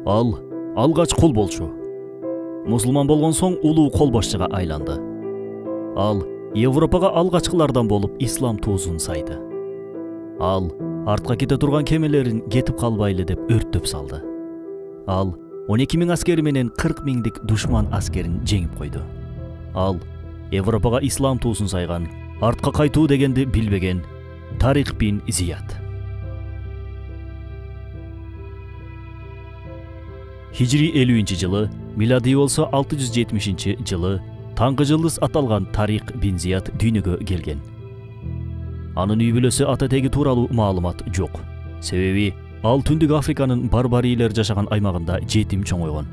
Ал алгач кул болчу. Мусулман болгон соң улуу кол башчыга айланды. Ал Европага алгачкылардан болуп ислам туузун сайды. Ал артка кете турган кемелерин кетип калбайлы деп өрттөп салды. Ал 12 000 аскери менен 40 000 душман аскерин жеңип койду. Ал Европага ислам туузун сайган, артка кайтуу дегенди билбеген Тарик бин Зият. Hijri 50-жылы, милади болсо 670-жылы Таңкы жылдыз аталган Тарик бин Зият дүйнөгө келген. Анын үй бүлөсү ата теги тууралуу маалымат жок. Себеби ал Түндүк Африканын барбарийлер жашаган аймагында жетим чоңойгон.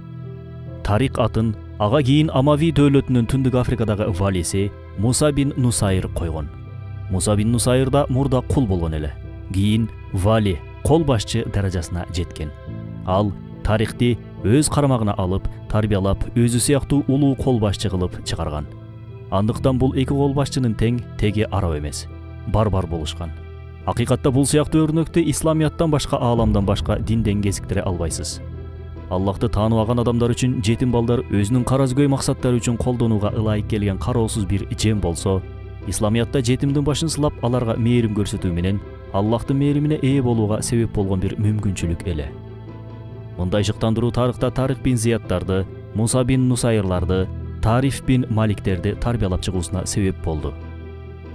Тарик атын ага кийин Амави дөөлөтүнүн Түндүк Африкадагы валиси Муса бин Нусайр койгон. Муса бин Нусайр да мурда кул болгон эле. Кийин вали, кол башчы даражасына жеткен. Ал Тарикти өз карамагына алып, тарбиялап, өзү сыяктуу улуу кол башчы кылып чыгарган. Андыктан бул эки кол башчынын тең теги араб эмес, барбар болушкан. Акыйкатта бул сыяктуу өрнөктү исламияттан башка, ааламдан башка динден кезиктире албайсыз. Аллахты тааныбаган адамдар үчүн жетим балдар өзүнүн каразгөй максаттары үчүн колдонууга ылайык келген кароосуз бир жем болсо, исламиятта жетимдин башын сылап аларга мээрим көрсөтүү менен Аллахтын мээримине ээ болууга себеп болгон бир мүмкүнчүлүк эле. Мындай шыктандыруу тарыхта Тарик бин Зияттарды, Муса бин Нусайрларды, Тариф бин Маликтерди тарбиялап чыгуусуна себеп болду.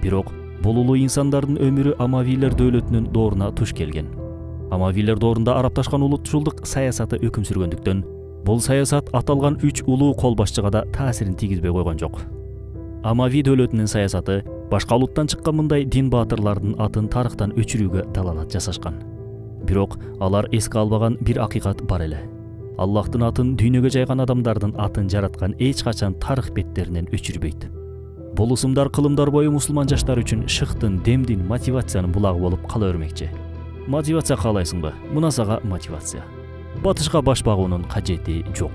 Бирок бул улуу инсандардын өмүрү Амавилер дөөлөтүнүн дооруна туш келген. Амавилер доорунда арапташкан улутчулдук саясаты өкүм сүргөндүктөн, бул саясат аталган 3 улуу кол башчыга да таасирин тийгизбей койгон жок. Амави дөөлөтүнүн саясаты башка улуттан чыккан мындай дин баатырлардын атын тарыхтан өчүрүүгө далалат жасашкан. Бирок алар эске албаган бир акыйкат бар эле. Аллахтын атын дүйнөгө жайган адамдардын атын жараткан эч качан тарых беттеринен өчүрбөйт. Бул ысымдар кылымдар бою мусулман жаштар үчүн шыктын, демдин, мотивациянын булагы болуп кала бермекчи. Мотивация каалайсыңбы? Мына сага мотивация. Батышка баш багуунун кажети жок.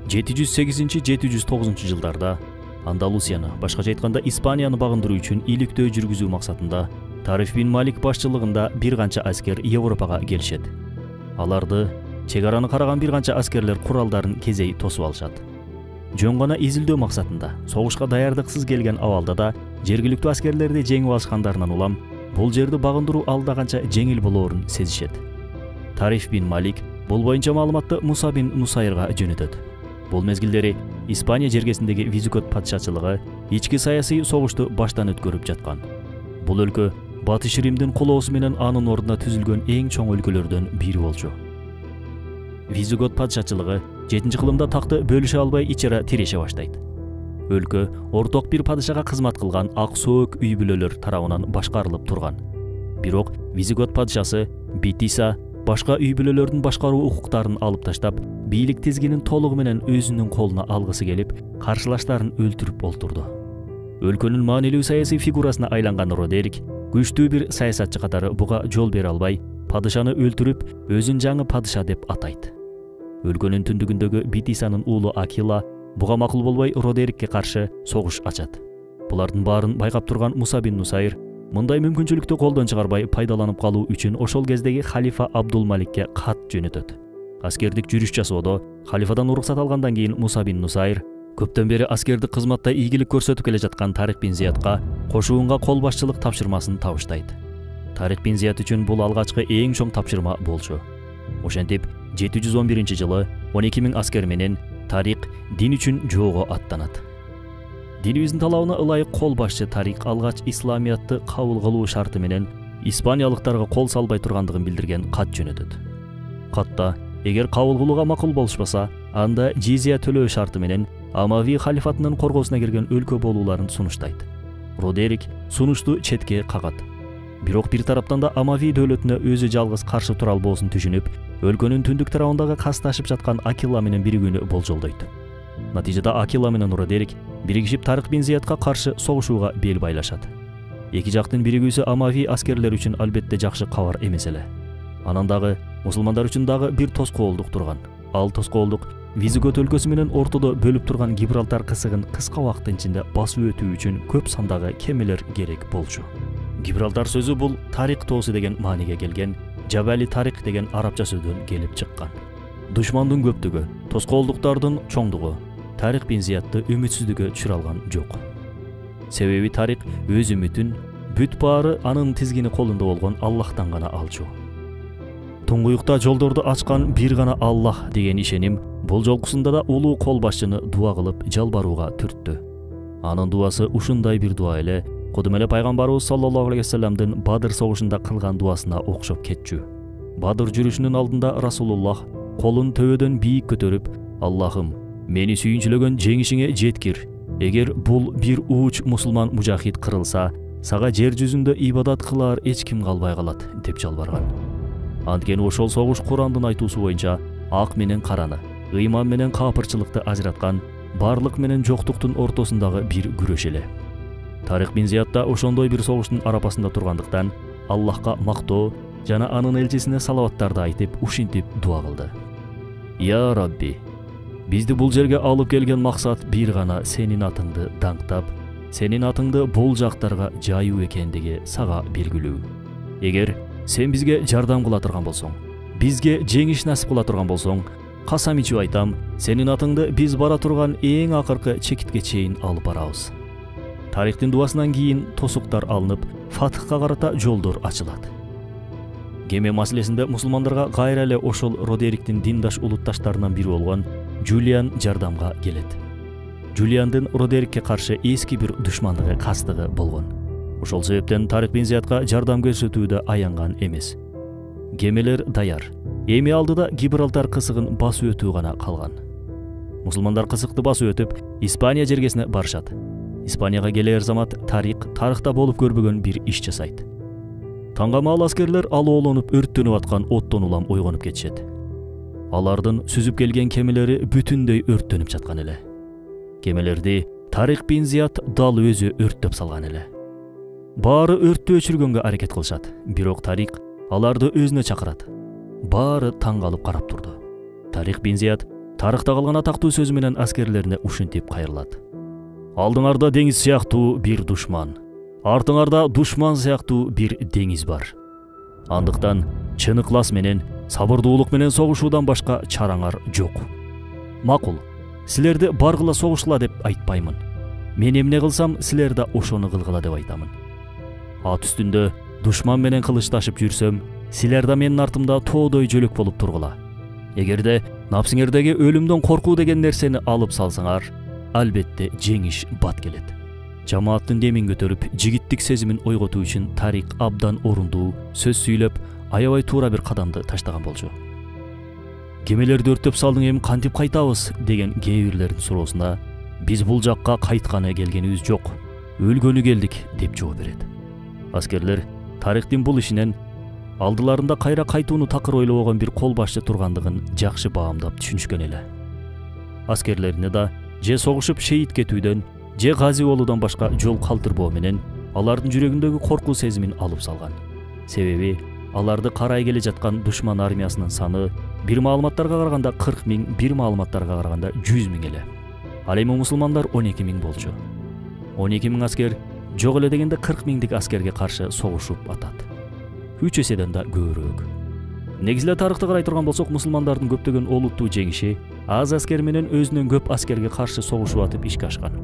708-709 жылдарда Андалусияны, башкача айтканда Испанияны багындыруу үчүн иликтөө жүргүзүү максатында Тариф бин Малик башчылыгында бир канча аскер Европага келишет. Аларды чек араны караган бир канча аскерлер куралдарын кезей тосуп алышат. Жөн гана изилдөө максатында согушка даярдыксыз келген абалда да жергиликтүү аскерлерди жеңип алышкандарынан улам бул жерди багындыруу алда канча жеңил болоорун сезишет. Тариф бин Малик бул боюнча маалыматты Муса бин Нусайрга жөнөтөт. Бул мезгилдери Испания жергесиндеги Визигот патшачылыгы ички саясий согушту баштан өткөрүп жаткан. Бул өлкө Батыш Римдин колоосу менен анын ордуна түзүлгөн эң чоң өлкөлөрдөн бири болчу. Визигот патшачылыгы 7-кылымда такты бөлүшө албай ичара тиреше баштайт. Өлкө орток бир падышага кызмат кылган ак сөөк үй бүлөлөр тарабынан башкарылып турган. Бирок Визигот падышасы Битиса башка үй бүлөлөрдүн башкаруу укуктарын алып таштап, бийлик тизгинин толугу менен өзүнүн колуна алгысы келип, каршылаштарын өлтүрүп олтурду. Өлкөнүн маанилүү саясий фигурасына айланган Родерик күчтүү бир саясатчы катары буга жол бере албай, падышаны өлтүрүп, өзүн жаңы падыша деп атайт. Өлкөнүн түндүгүндөгү Битисанын уулу Акила буга макул болбой Родерикке каршы согуш ачат. Булардын баарын байкап турган Муса бин Нусайр мындай мүмкүнчүлүктү колдон чыгарбай пайдаланып калуу үчүн ошол кездеги халифа Абдулмаликке кат жөнөтөт. Аскердик жүрүш жасоодо халифадан уруксат алгандан кийин Муса бин Нусайр көптөн бери аскердик кызматта ийгилик көрсөтүп келе жаткан Тарик бин Зиятка кошуунга кол башчылык тапшырмасын табыштайт. Тарик бин Зият үчүн бул алгачкы эң чоң тапшырма болчу. Ошентип 711-жылы 12 000 аскер менен Тарик дин үчүн жоого аттанат. Динибиздин талабына ылайык кол башчы Тарик алгач исламиятты кабыл кылуу шарты менен испаниялыктарга кол салбай тургандыгын билдирген кат жөнөтөт. Катта эгер кабыл кылууга макул болушпаса, анда жизия төлөө шарты менен Амави халифатынын коргоосуна кирген өлкө болууларын сунуштайт. Родерик сунушту четке кагат. Бирок бир тараптан да Амави дөөлөтүнө өзү жалгыз каршы тура албоосун түшүнүп, өлкөнүн түндүк тарабындагы касташып жаткан Акила менен биригүүнү болжолдойт. Натыйжада Акила менен Родерик биригишип Тарик бин Зиятка каршы согушууга бел байлашат. Эки жактын биригүүсү Амави аскерлер үчүн албетте жакшы кабар эмес эле. Анан дагы мусулмандар үчүн дагы бир тоскоолдук турган. Ал тоскоолдук Визигот өлкөсү менен ортодо бөлүп турган Гибралтар кысыгын кыска убакыттын ичинде басып өтүү үчүн көп сандагы кемелер керек болчу. Гибралтар сөзү бул Тарик тоосу деген мааниге келген. Жабали Тарик деген арабча сөздөн келип чыккан. Душмандын көптүгү, тоскоолдуктардын чоңдугу Тарик бин Зиядты үмүтсүздүккө түшүрө алган жок. Себеби Тарик өз үмүтүн бүт баары анын тизгини колунда болгон Аллахтан гана алчу. Туңгуюкта жолдорду ачкан бир гана Аллах деген ишеним бул жолкусунда да улуу кол башчыны дуа кылып жалбарууга түрттү. Анын дуасы ушундай бир дуа эле Кудум эле пайгамбарыбыз саллаллаху алейхи вассаламдын Бадыр согушунда кылган дуасына окшоп кетчү. Бадыр жүрүшүнүн алдында Расулуллах колун төбөдөн бийик көтөрүп, Аллахым, мени сүйүнчүлөгөн жеңишиңе жеткир. Эгер бул бир ууч мусулман мужахид кырылса, сага жер жүзүндө ибадат кылар эч ким калбай калат деп жалбарган. Анткени ошол согуш Курандын айтуусу боюнча ак менен караны, ыйман менен капырчылыкты ажыраткан, барлык менен жоктуктун ортосундагы бир күрөш эле. Тарик бин Зияд да ошондой бир согуштун арапасында тургандыктан Аллахка мактоо жана анын элчисине салаваттарды айтып, ушинтип дуа кылды. Я Рабби, бизди бул жерге алып келген максат бир гана сенин атыңды даңктап, сенин атыңды бул жактарга жайуу экендиги сага белгилүү. Эгер сен бизге жардам кыла турган болсоң, бизге жеңиш насип кыла турган болсоң, касам ичип айтам, сенин атыңды биз бара турган эң акыркы чекитке чейин алып барабыз. Тариктин дуасынан кийин тосуктар алынып, Фатхка карата жолдор ачылат. Кеме маселесинде мусулмандарга кайра эле ошол Родериктин диндаш улутташтарынан бири болгон Джулиан жардамга келет. Джулиандын Родерикке каршы эски бир душмандыгы, кастыгы болгон. Ошол себептен Тарик бин Зиядка жардам көрсөтүүдө аянган эмес. Кемелер даяр. Эми алдыда Гибралтар кысыгын басып өтүү гана калган. Мусулмандар кысыкты басып өтүп, Испания жергесине барышат. Испанияга келер замат Тарик тарыхта болуп көрбөгөн бир иш жасайт. Таңгамал аскерлер алоолонуп өрттөнүп аткан оттон улам ойгонуп кетишет. Алардын сүзүп келген кемелери бүтүндөй өрттөнүп жаткан эле. Кемелерди Тарик бин Зияд дал өзү өрттөп салган эле. Баары өрттү өчүргөнгө аракет кылышат, бирок Тарик аларды өзүнө чакырат. Баары таң калып карап турду. Тарик бин Зияд тарыхта калган атактуу сөзү менен аскерлерине ушинтип кайрылат. Алдыңарда деңиз сыяктуу бир душман, артыңарда душман сыяктуу бир деңиз бар. Андыктан чын ыклас менен, сабырдуулук менен согушуудан башка чараңар жок. Макул, силерди баргыла согушкула деп айтпаймын. Мен эмне кылсам, силер да ошону кылгыла деп айтамын. Ат үстүндө душман менен кылычташып жүрсөм, силер да менин артымда тоодой жөлөк болуп тургула. Эгерде напсыңердеги өлүмдөн коркуу деген нерсени алып салсаңар, албетте жеңиш бат келет. Жамааттын демин көтөрүп, жигиттик сезимин ойготуу үчүн Тарик абдан орундуу сөз сүйлөп, аябай туура бир кадамды таштаган болчу. Кемелерди өрттөп салдың, эми кантип кайтабыз деген кээ бирлердин суроосуна биз бул жакка кайтканы келгенибиз жок, өлгөнү келдик деп жооп берет. Аскерлер Тариктин бул ишинен алдыларында кайра кайтууну такыр ойлобогон бир кол башчы тургандыгын жакшы баамдап түшүнүшкөн эле. Аскерлерине да же согушуп шейит кетүүдөн, же гази болуудан башка жол калтырбоо менен алардын жүрөгүндөгү коркуу сезимин алып салган. Себеби аларды карай келе жаткан душман армиясынын саны бир маалыматтарга караганда 40 000, бир маалыматтарга караганда 100 000 эле. Ал эми мусулмандар 12 000 болчу. 12 000 аскер жок эле дегенде 40 000дик аскерге каршы согушуп атат. 3 эседен да көбүрөөк. Негизи эле тарыхты карай турган болсок, мусулмандардын көптөгөн олуттуу жеңиши аз аскер менен өзүнөн көп аскерге каршы согушуп атып ишке ашкан.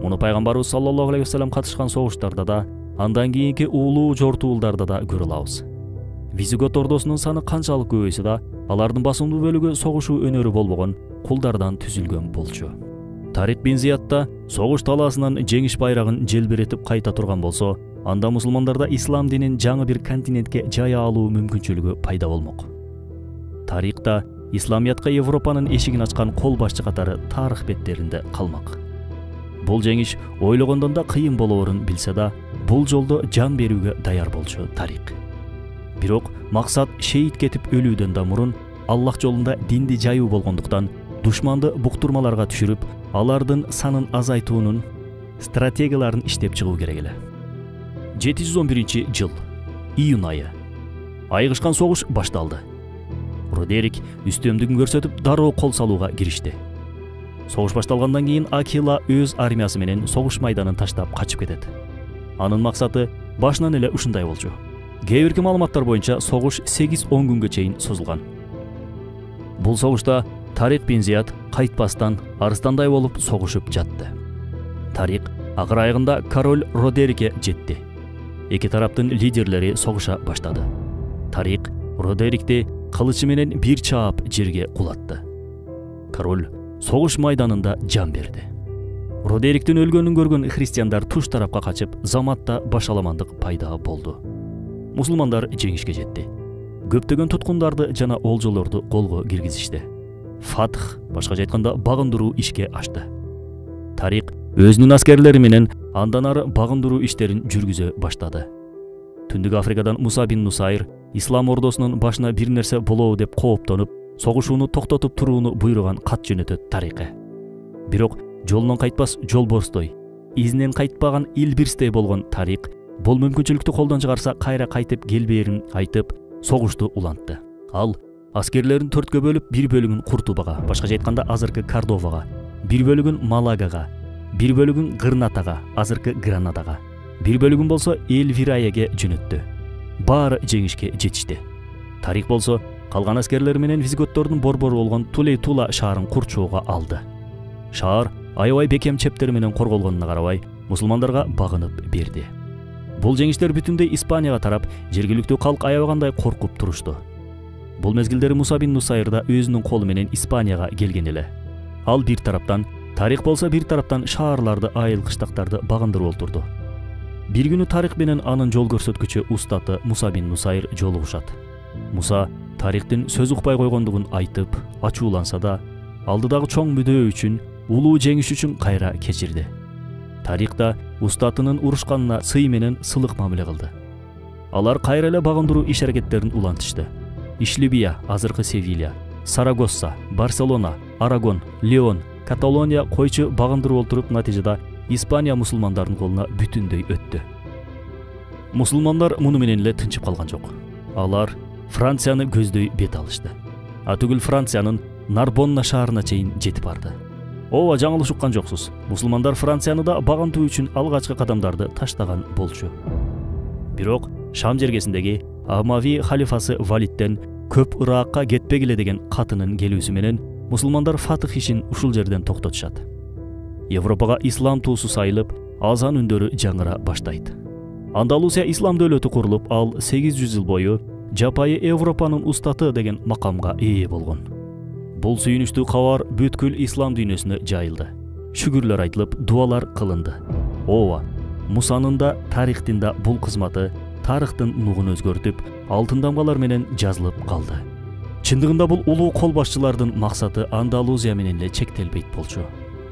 Муну пайгамбарыбыз саллаллаху алейхи вассалам катышкан согуштарда да, андан кийинки улуу жортуулдарда да көрө алабыз. Визигот ордосунун саны канчалык көбөйсө да, алардын басымдуу бөлүгү согушуу өнөрү болбогон кулдардан түзүлгөн болчу. Тарик бин Зияд да согуш талаасынан жеңиш байрагын желбиретип кайта турган болсо, анда мусулмандарда ислам динин жаңы бир континентке жая алуу мүмкүнчүлүгү пайда болмок. Тарик да исламиятка Европанын эшигин ачкан кол башчы катары тарых беттеринде калмак. Бул жеңиш ойлогондон да кыйын болоорун билсе да, бул жолдо жан берүүгө даяр болчу Тарик. Бирок максат шейит кетип өлүүдөн да мурун Аллах жолунда динди жайуу болгондуктан душманды буктурмаларга түшүрүп, алардын санын азайтуунун стратегияларын иштеп чыгуу керек эле. 711-жыл июнь айы. Айгышкан согуш башталды. Родерик үстөмдүгүн көрсөтүп дароо кол салууга киришти. Согуш башталгандан кийин Акила өз армиясы менен согуш майданын таштап качып кетет. Анын максаты башынан эле ушундай болчу. Кээ бирки маалыматтар боюнча согуш 8-10 күнгө чейин созулган. Бул согушта Тарик бин Зияд кайтпастан арыстандай болуп согушуп жатты. Тарик акыр айыгында король Родерикке жетти. Эки тараптын лидерлери согуша баштады. Тарик Родерикти кылычы менен бир чаап жерге кулатты. Король согуш майданында жан берди. Родериктин өлгөнүн көргөн христиандар туш тарапка качып, заматта башаламандык пайда болду. Мусулмандар жеңишке жетти. Көптөгөн туткундарды жана олжолорду колго киргизишти. Фатх, башкача айтканда багындыруу ишке ашты. Тарик өзүнүн аскерлери менен андан ары багындыруу иштерин жүргүзө баштады. Түндүк Африкадан Муса бин Нусайр ислам ордосунун башына бир нерсе болобу деп кооптонуп, согушууну токтотуп турууну буйруган кат жөнөтөт Тарикке. Бирок жолунан кайтпас жолборстой, изинен кайтпаган илбирстей болгон Тарик бул мүмкүнчүлүктү колдон чыгарса кайра кайтып келбээрин айтып, согушту улантты. Ал аскерлерин төрткө бөлүп, бир бөлүгүн Куртубага, башкача айтканда азыркы Кордовага, бир бөлүгүн Малагага, бир бөлүгүн Гырнатага, азыркы Гранадага, бир бөлүгүн болсо Эльвираяге жөнөттү. Баары жеңишке жетишти. Тарик болсо калган аскерлери менен визготтордун борбору болгон Тулей-Тула шаарын курчууга алды. Шаар аябай бекем чептери менен корголгонуна карабай, мусулмандарга багынып берди. Бул жеңиштер бүтүндөй Испанияга тарап, жергиликтүү калк аябагандай коркуп турушту. Бул мезгилдери Муса бин Нусайр да өзүнүн колу менен Испанияга келген эле. Ал бир тараптан, Тарик болсо бир тараптан шаарларды, айыл кыштактарды багындырып олтурду. Бир күнү Тарик менен анын жол көрсөткүчү устаты Муса бин Нусайр жолугушат. Муса Тариктин сөз укпай койгондугун айтып, ачууланса да, алдыдагы чоң мүдөө үчүн, улуу жеңиш үчүн кайра кечирди. Тарик да устатынын урушканына сый менен сылык мамиле кылды. Алар кайра эле багындыруу иш аракеттерин улантышты. Ишлибия, азыркы Севилья, Сарагосса, Барселона, Арагон, Леон, Каталония койчу багындырып олтуруп, натыйжада Испания мусулмандардын колуна бүтүндөй өттү. Мусулмандар муну менен эле тынчып калган жок. Алар Францияны көздөй бет алышты. Атүгүл Франциянын Нарбонна шаарына чейин жетип барды. Ооба, жаңылыш уккан жоксуз. Мусулмандар Францияны да багынтуу үчүн алгачкы кадамдарды таштаган болчу. Бирок Шам жергесиндеги Амави халифасы Валидтен көп Иракка кетпегиле деген катынын келүүсү менен мусулмандар Фатх ишин ушул жерден токтотушат. Европага ислам туусу сайылып, азан үндөрү жаңыра баштайт. Андалусия ислам дөөлөтү курулуп, ал 800 жыл бою жапайы Европанын устаты деген макамга ээ болгон. Бул сүйүнүчтүү кабар бүткүл ислам дүйнөсүнө жайылды. Шүгүрлөр айтылып, дуалар кылынды. Ооба, Мусанын да, Тариктин да бул кызматы тарыхтын нугун өзгөртүп, алтын дамгалар менен жазылып калды. Чындыгында бул улуу кол башчылардын максаты Андалузия менен эле чектелбейт болчу.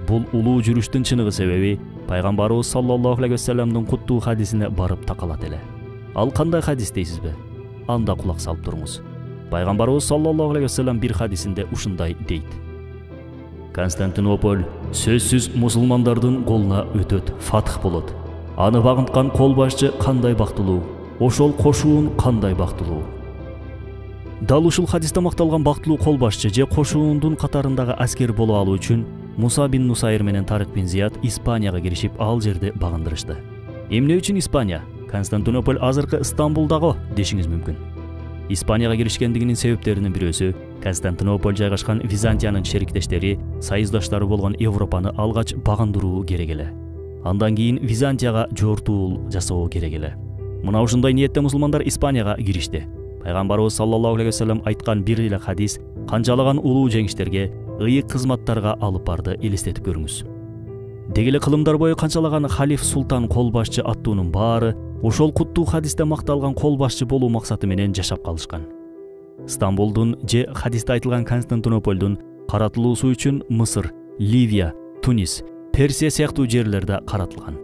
Бул улуу жүрүштүн чыныгы себеби пайгамбарыбыз саллаллаху алейхи вассаламдын куттуу хадисине барып такалат эле. Ал кандай хадис дейсизби? Анда кулак салып туруңуз. Пайгамбарыбыз саллаллаху алейхи вассалам бир хадисинде ушундай дейт: Константинополь сөзсүз мусулмандардын колуна өтөт, фатх болот. Аны багынткан кол башчы кандай бактылуу, ошол кошуун кандай бактылуу. Дал ушул хадисте макталган бактылуу кол башчы же кошуундун катарындагы аскер боло алуу үчүн Муса бин Нусайр менен Тарик бин Зияд Испанияга киришип, ал жерде багындырышты. Эмне үчүн Испания? Константинополь азыркы Стамбулдагы дешиңиз мүмкүн. Испанияга киришкендигинин себептеринин бирөөсү Константинополь жайгашкан Византиянын шериктештери, союздаштары болгон Европаны алгач багындыруу керек эле. Андан кийин Византияга жортуул жасоо керек эле. Мына ушундай ниетте мусулмандар Испанияга киришти. Пайгамбарыбыз саллаллаху алейхи вассалам айткан бир эле хадис канчалаган улуу жеңиштерге, ыйык кызматтарга алып барды, элестетип көрүңүз. Дегеле кылымдар бою канчалаган халиф, султан, кол башчы аттуунун баары ошол куттуу хадисте макталган кол башчы болуу максаты менен жашап калышкан. Стамбулдун же хадисте айтылган Константинопольдун каратылуусу үчүн Мысыр, Ливия, Тунис, Персия сыяктуу жерлерде каратылган.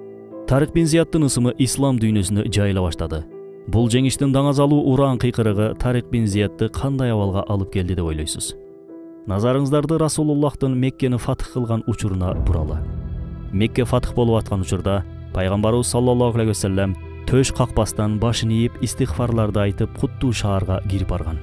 Тарик бин Зиядтын ысымы ислам дүйнөсүнө жайыла баштады. Бул жеңиштин даңазалуу уран кыйкырыгы Тарик бин Зиядты кандай абалга алып келди деп ойлойсуз? Назарыңыздарды Расулуллахтын Меккени фатх кылган учуруна буралы. Мекке фатх болуп аткан учурда пайгамбарыбыз саллаллаху алейхи вассалам төш какпастан башын ийип истигфарларды айтып куттуу шаарга кирип барган.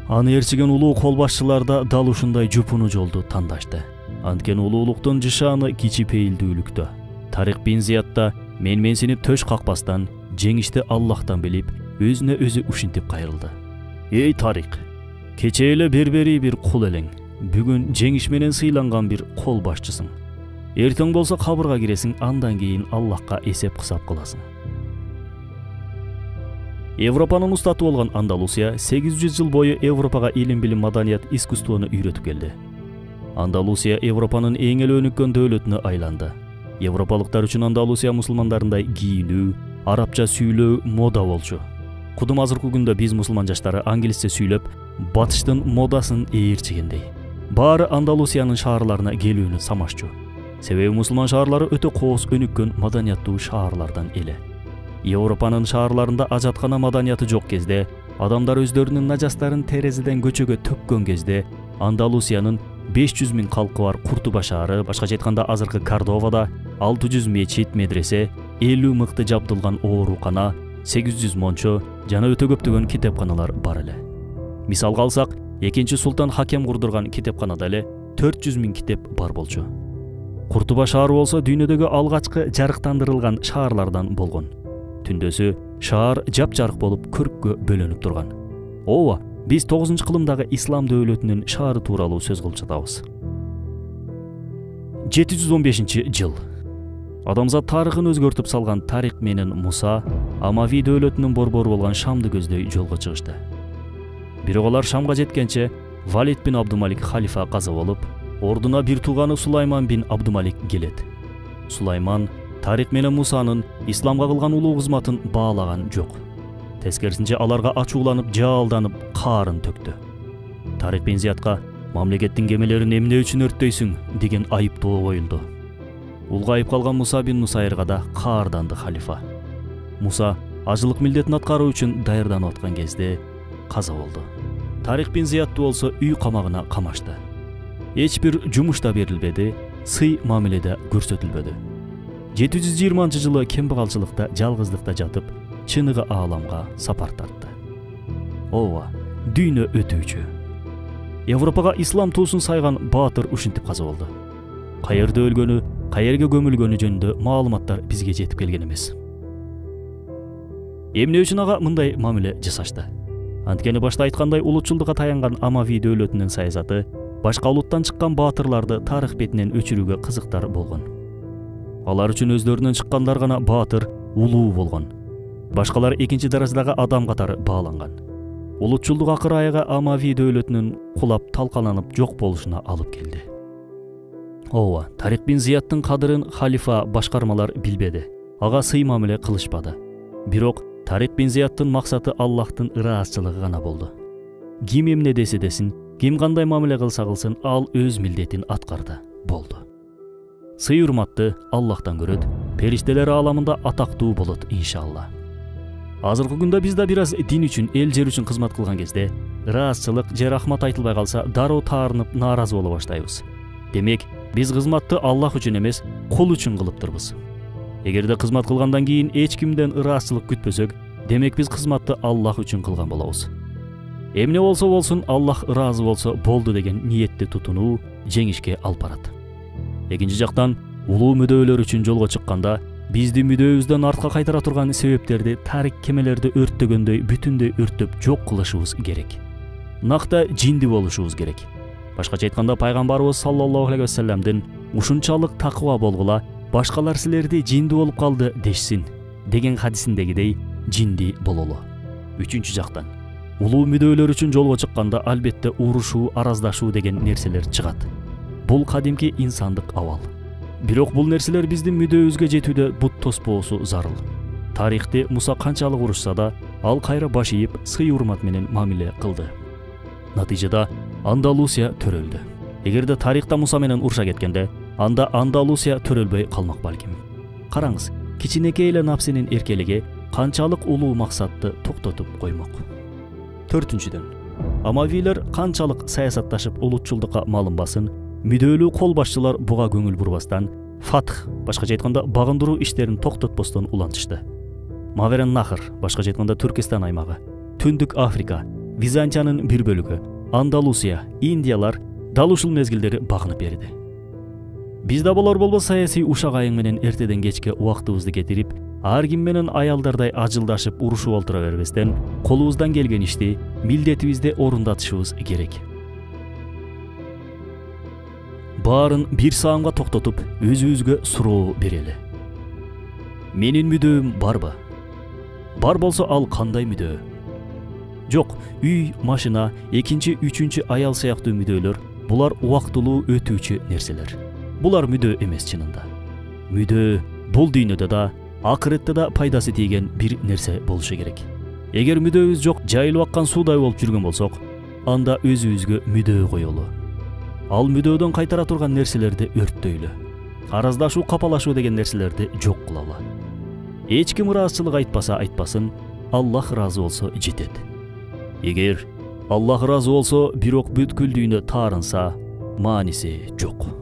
Аны ээрчиген улуу кол башчылар да дал ушундай жупуну жолду тандашты. Анткени улуулуктун жышааны кичипейилдүүлүктө. Тарик бин Зиядта менменсинип төш какпастан, жеңишти Аллахтан билип, өзүнө өзү ушинтип кайрылды. Эй тарих, кечээ эле бербери бир кул элең, бүгүн жеңиш менен сыйланган бир кол башчысың. Эртең болсо кабырга киресиң, андан кийин Аллахка эсеп кысап кыласың. Европанын устаты болгон Андалусия 800 жыл бою Европага илим билим, маданият, искусствону үйрөтүп келди. Андалусия Европанын эң эле өнүккөн дөөлөтүнө айланды. Европалыктар үчүн Андалусия мусулмандарындай кийинүү, арабча сүйлөө мода болчу. Кудум азыркы күндө биз мусулман жаштары англисче сүйлөп, батыштын модасын ээрчигендей. Баары Андалусиянын шаарларына келүүнү самашчу. Себеби мусулман шаарлары өтө кооз өнүккөн маданияттуу шаарлардан эле. Европанын шаарларында ажаткана маданияты жок кезде, адамдар өздөрүнүн нажастарын терезеден көчөгө төккөн кезде, Андалусиянын 500 000 калкы бар Куртуба шаары, башкача айтканда азыркы Кордовада 600 мечит, медресе, 50 мыкты жабдылган оорукана, 800 мончо жана өтө көптөгөн китепканалар бар эле. Мисалга алсак, 2 султан Хакем курдурган китепканада эле 400 000 китеп бар болчу. Куртуба шаары болсо дүйнөдөгү алгачкы жарыктандырылган шаарлардан болгон. Түндөсү шаар жапжарык болуп көрккө бөлөнүп турган. Ооба, биз 9-кылымдагы ислам дөөлөтүнүн шаары тууралуу сөз кылып жатабыз. 715-жыл. Адамзат тарыхын өзгөртүп салган Тарик менен Муса Амави дөөлөтүнүн борбору болгон Шамды көздөй жолго чыгышты. Бирок алар Шамга жеткенче Валид бин Абдумалик халифа каза болуп, ордуна бир тууганы Сулайман бин Абдумалик келет. Сулайман Тарик менен Мусанын исламга кылган улуу кызматын баалаган жок. Тескерисинче аларга ачууланып, жаалданып, каарын төктү. Тарик бин Зиядка мамлекеттин кемелерин эмне үчүн өрттөйсүң деген айыптоо коюлду. Улгайып калган Муса бин Нусайрга да каарданды халифа. Муса ажылык милдетин аткаруу үчүн даярданып аткан кезде каза болду. Тарик бин Зиядты болсо үй камагына камашты. Эч бир жумуш да берилбеди, сый мамиледе көрсөтүлбөдү. 720-жылы кембагалчылыкта, жалгыздыкта жатып, чыныгы ааламга сапар тартты. Ооба, дүйнө өтүүчү. Европага ислам туусун сайган баатыр ушинтип каза болду. Каерде өлгөнү, каерге көмүлгөнү жөнүндө маалыматтар бизге жетип келген эмес. Эмне үчүн ага мындай мамиле жасашты? Анткени башта айткандай улутчулдукка таянган Амави дөөлөтүнүн саясаты башка улуттан чыккан баатырларды тарых бетинен өчүрүүгө кызыктар болгон. Алар үчүн өздөрүнөн чыккандар гана баатыр, улуу болгон. Башкалар экинчи даражадагы адам катары бааланган. Улутчулдук акыр айга Амави дөөлөтүнүн кулап, талкаланып жок болушуна алып келди. Ооба, Тарик бин Зиядтын кадырын халифа башкармалар билбеди. Ага сый мамиле кылышпады. Бирок Тарик бин Зиядтын максаты Аллахтын ыраазчылыгы гана болду. Ким эмне десе десин, ким кандай мамиле кылса кылсын, ал өз милдетин аткарды. Болду. Сый урматты Аллахтан көрөт, периштелер ааламында атактуу болот иншалла. Азыркы күндө биз да бир аз дин үчүн, эл жер үчүн кызмат кылган кезде, ыраазчылык же рахмат айтылбай калса, дароо таарынып, нааразы боло баштайбыз. Демек, биз кызматты Аллах үчүн эмес, кул үчүн кылыптырбыз. Эгерде кызмат кылгандан кийин эч кимден ыраазчылык күтпөсөк, демек биз кызматты Аллах үчүн кылган болобуз. Эмне болсо болсун, Аллах ыраазы болсо болду деген ниетти тутунуу жеңишке алып барат. Экинчи жактан, улуу мүдөөлөр үчүн жолго чыкканда, бизди мүдөөбүздөн артка кайтара турган себептерди тарих кемелерди өрттөгөндөй бүтүндөй өрттөп жок кылышыбыз керек. Накта жинди болушубуз керек. Башкача айтканда, пайгамбарыбыз саллаллаху алейхи вассаламдын ушунчалык такыба болгула, башкалар силерди жинди болуп калды дешсин деген хадисиндегидей жинди бололу. Үчүнчү жактан, улуу мүдөөлөр үчүн жолго чыкканда албетте урушуу, араздашуу деген нерселер чыгат. Бул кадимки инсандык абал. Бирок бул нерселер биздин мүдөөбүзгө жетүүдө бут тоспоосу зарыл. Тарихте Муса канчалык урушса да, ал кайра баш ийип, сый урмат менен мамиле кылды. Натыйжада Андалусия төрөлдү. Эгерде тарихта Муса менен уруша кеткенде, анда Андалусия төрөлбөй калмак балким. Караңыз, кичинекей эле напсинин эркелиги канчалык улуу максатты токтотуп коймок. 4-дүн. Амавилер канчалык саясатташып улутчулдукка малынбасын, мүдөөлүү кол башчылар буга көңүл бурбастан, Фатх, башкача айтканда багындыруу иштерин токтотпостон улантышты. Маверен Нахр, башкача айтканда Түркистан аймагы, Түндүк Африка, Византиянын бир бөлүгү, Андалусия, Индиялар дал ушул мезгилдери багынып берди. Бизде болор болбос саясий ушак айың менен эртеден кечке убактыбызды кетирип, ар ким менен аялдардай ажылдашып урушуп олтура бербестен колубуздан келген ишти милдетибизди орундатышыбыз керек. Баарын бир саамга токтотуп, өзүбүзгө суроо берели. Менин мүдөм барбы? Бар болсо ал кандай мүдөө? Жок, үй, машина, экинчи, үчүнчү аял сыяктуу мүдөөлөр булар убактылуу өтүүчү нерселер. Булар мүдөө эмес чынында. Мүдөө бул дүйнөдө да, акыретте да пайдасы тийген бир нерсе болушу керек. Эгер мүдөөбүз жок, жайылып аккан суудай болуп жүргөн болсок, анда өзүбүзгө мүдөө коелу. Ал мүдөөдөн кайтара турган нерселерди өрттөйлү. Араздашуу, капалашуу деген нерселерди жок кылалы. Эч ким ыраазычылык айтпаса айтпасын, Аллах ыраазы болсо жетет. Эгер Аллах ыраазы болсо, бирок бүткүл дүйнө таарынса, мааниси жок.